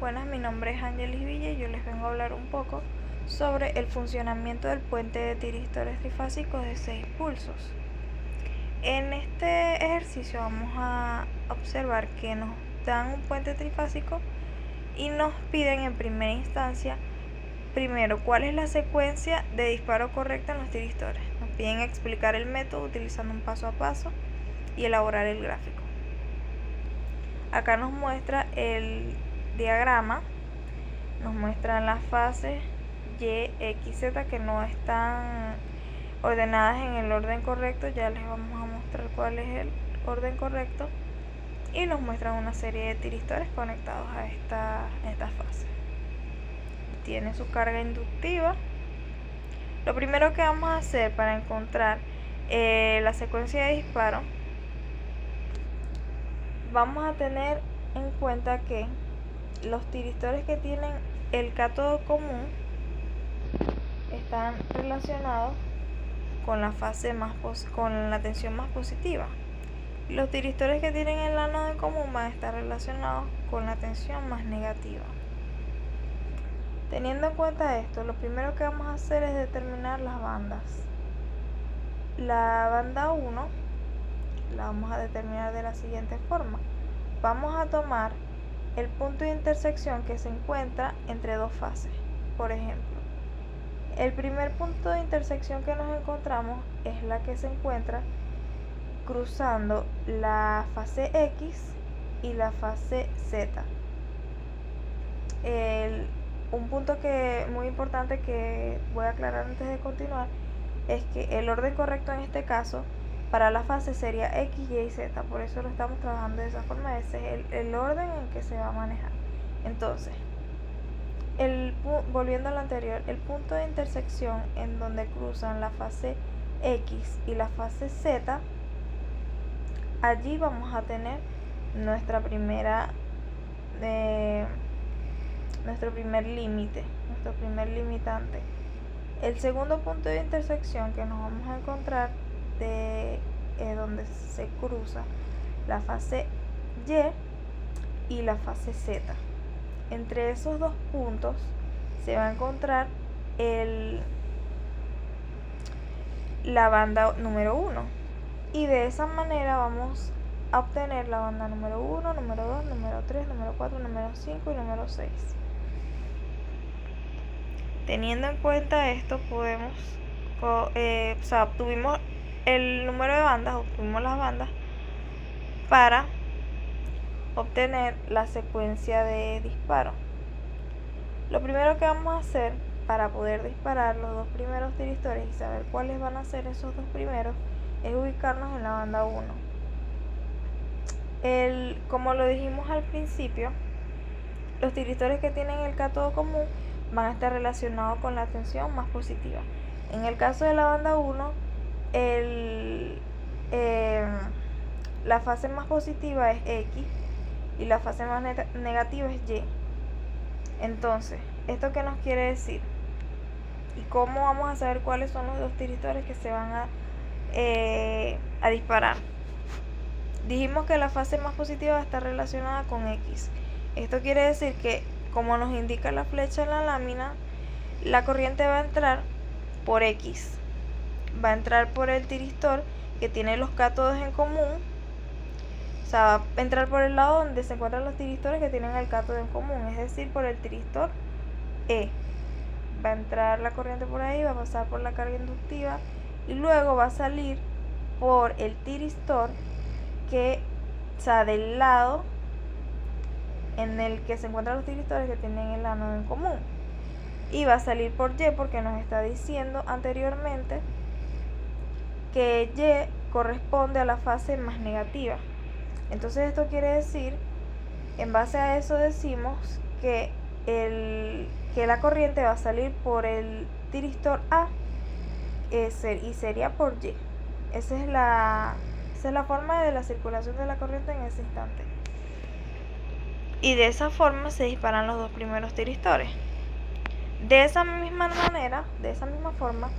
Buenas, mi nombre es Ángelis Villa y yo les vengo a hablar un poco sobre el funcionamiento del puente de tiristores trifásicos de 6 pulsos. En este ejercicio vamos a observar que nos dan un puente trifásico y nos piden en primera instancia, primero, cuál es la secuencia de disparo correcta en los tiristores. Nos piden explicar el método utilizando un paso a paso y elaborar el gráfico. Acá nos muestra el diagrama, nos muestran las fases Y, X, Z que no están ordenadas en el orden correcto. Ya les vamos a mostrar cuál es el orden correcto, y nos muestran una serie de tiristores conectados a esta fase. Tiene su carga inductiva. Lo primero que vamos a hacer para encontrar la secuencia de disparo, vamos a tener en cuenta que los tiristores que tienen el cátodo común están relacionados con la tensión más positiva. Los tiristores que tienen el ánodo en común van a estar relacionados con la tensión más negativa. Teniendo en cuenta esto, lo primero que vamos a hacer es determinar las bandas. La banda 1 la vamos a determinar de la siguiente forma. Vamos a tomar el punto de intersección que se encuentra entre dos fases. Por ejemplo, el primer punto de intersección que nos encontramos es la que se encuentra cruzando la fase X y la fase Z. Un punto muy importante que voy a aclarar antes de continuar es que el orden correcto en este caso para la fase sería X, Y y Z, por eso lo estamos trabajando de esa forma. Ese es el orden en que se va a manejar. Entonces, volviendo a lo anterior, el punto de intersección en donde cruzan la fase X y la fase Z, allí vamos a tener nuestro primer límite, nuestro primer limitante. El segundo punto de intersección que nos vamos a encontrar donde se cruza la fase Y la fase Z. Entre esos dos puntos se va a encontrar la banda número 1, y de esa manera vamos a obtener la banda número 1, número 2, número 3, número 4, número 5 y número 6. Teniendo en cuenta esto, obtuvimos el número de bandas, obtuvimos las bandas para obtener la secuencia de disparo. Lo primero que vamos a hacer para poder disparar los dos primeros tiristores y saber cuáles van a ser esos dos primeros es ubicarnos en la banda 1. Como lo dijimos al principio, los tiristores que tienen el cátodo común van a estar relacionados con la tensión más positiva. En el caso de la banda 1, la fase más positiva es X y la fase más negativa es Y. Entonces, ¿esto qué nos quiere decir? ¿Y cómo vamos a saber cuáles son los dos tiristores que se van a disparar? Dijimos que la fase más positiva va a estar relacionada con X. Esto quiere decir que, como nos indica la flecha en la lámina, la corriente va a entrar por X. Va a entrar por el tiristor que tiene los cátodos en común. O sea, va a entrar por el lado donde se encuentran los tiristores que tienen el cátodo en común, es decir, por el tiristor E. Va a entrar la corriente por ahí, va a pasar por la carga inductiva y luego va a salir por el tiristor del lado en el que se encuentran los tiristores que tienen el ánodo en común, y va a salir por Y porque nos está diciendo anteriormente que Y corresponde a la fase más negativa. Entonces esto quiere decir, en base a eso decimos que la corriente va a salir por el tiristor A y sería por Y. Esa es la forma de la circulación de la corriente en ese instante. Y de esa forma se disparan los dos primeros tiristores. De esa misma manera, de esa misma forma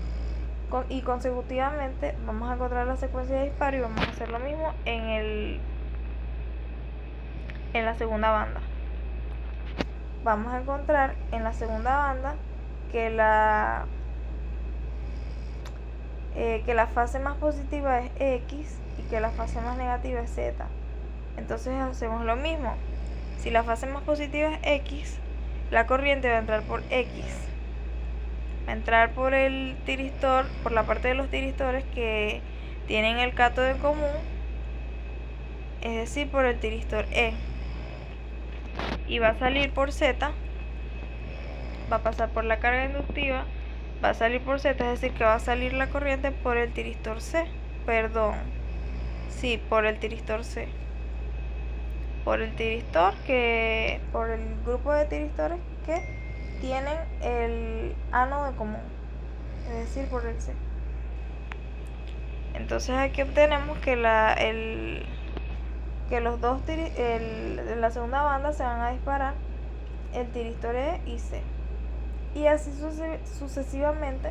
y consecutivamente, vamos a encontrar la secuencia de disparo y vamos a hacer lo mismo en la segunda banda. vamos a encontrar en la segunda banda que la fase más positiva es X y que la fase más negativa es Z. Entonces hacemos lo mismo. Si la fase más positiva es X, la corriente va a entrar por X. Va a entrar por el tiristor, por la parte de los tiristores que tienen el cátodo en común, es decir, por el tiristor E. Y va a salir por Z, va a pasar por la carga inductiva, va a salir por Z, es decir, que va a salir la corriente por el tiristor C. Perdón, sí, por el tiristor C. Por el tiristor por el grupo de tiristores que tienen el ánodo en común, es decir, por el C. Entonces aquí obtenemos que los dos en la segunda banda se van a disparar el tiristor E y C, y así sucesivamente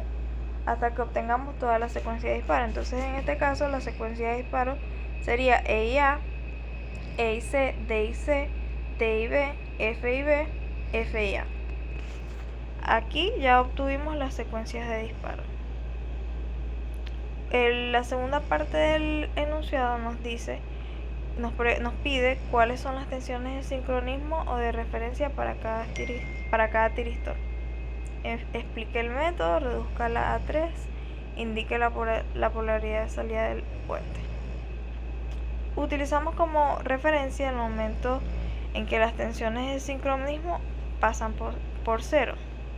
hasta que obtengamos toda la secuencia de disparo. Entonces en este caso la secuencia de disparo sería E y A, E y C, D y C, D y B, F y B, F y A. Aquí ya obtuvimos las secuencias de disparo. La segunda parte del enunciado nos pide cuáles son las tensiones de sincronismo o de referencia para cada tiristor. Explique el método, reduzcala a 3, indique la polaridad de salida del puente. Utilizamos como referencia el momento en que las tensiones de sincronismo pasan por 0.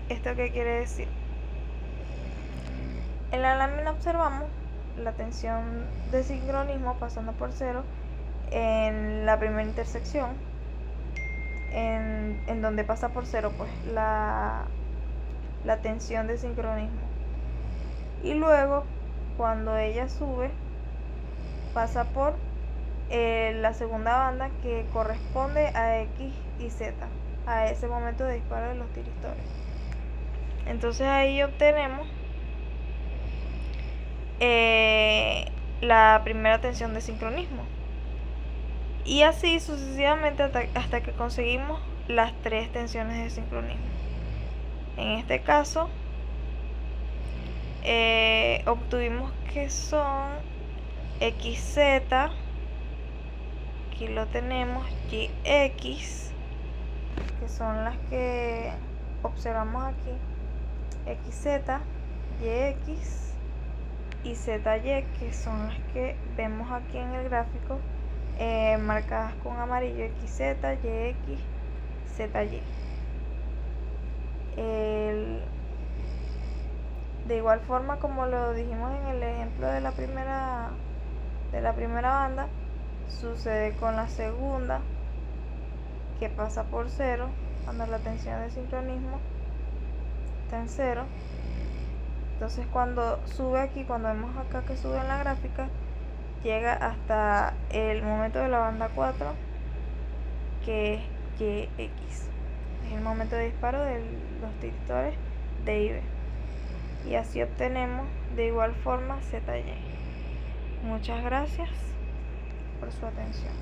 ¿Esto qué quiere decir? En la lámina observamos la tensión de sincronismo pasando por 0 en la primera intersección, en donde pasa por 0 pues la tensión de sincronismo, y luego cuando ella sube pasa por la segunda banda que corresponde a X y Z, a ese momento de disparo de los tiristores. Entonces ahí obtenemos la primera tensión de sincronismo, y así sucesivamente hasta que conseguimos las 3 tensiones de sincronismo. En este caso obtuvimos que son XZ, aquí lo tenemos, YX, que son las que observamos aquí, XZ, YX y ZY, que son las que vemos aquí en el gráfico, marcadas con amarillo: XZ, YX, ZY. De igual forma, como lo dijimos en el ejemplo de la primera banda, sucede con la segunda, que pasa por 0 cuando la tensión de sincronismo está en 0. Entonces cuando sube aquí, cuando vemos acá que sube en la gráfica, llega hasta el momento de la banda 4, que es YX. Es el momento de disparo de los tiristores D y B. Y así obtenemos de igual forma ZY. Muchas gracias por su atención.